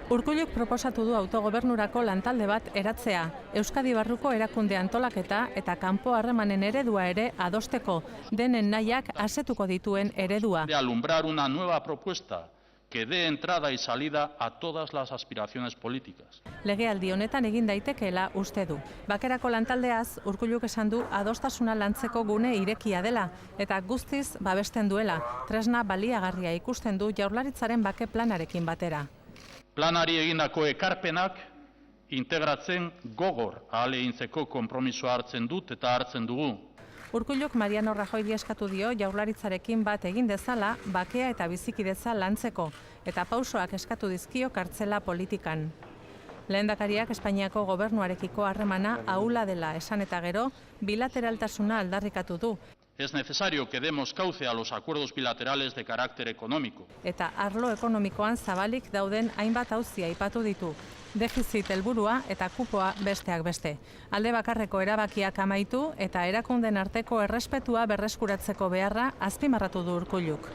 Urkulluk proposatu du autogobernurako lantalde bat eratzea, Euskadi barruko erakunde antolaketa eta kanpo harremanen eredua ere adosteko, denen nahiak asetuko dituen eredua. De alumbrar una nueva propuesta que dé entrada y salida a todas las aspiraciones políticas. Legealdi honetan egin daitekeela uste du. Bakerako lantaldeaz, Urkulluk esan du adostasuna lantzeko gune irekia dela eta guztiz babesten duela. Tresna baliagarria ikusten du Jaurlaritzaren bake planarekin batera. Planari egindako ekarpenak integratzen gogor ahalegintzeko konpromisoa hartzen dut eta hartzen dugu. Urkulluk Mariano Rajoyri eskatu dio Jaurlaritzarekin bat egin dezala bakea eta bizikidetza lantzeko eta pausoak eskatu dizkio kartzela politikan. Lehendakariak Espainiako gobernuarekiko harremana ahula dela esan eta gero bilateraltasuna aldarrikatu du. Es necesario que demos cauce a los acuerdos bilaterales de carácter económico. Eta arlo ekonomikoan zabalik dauden hainbat auzi aipatu ditu. Defizit helburua eta kupoa besteak beste. Alde bakarreko erabakiak amaitu eta erakunden arteko errespetua berreskuratzeko beharra azpimarratu du Urkulluk.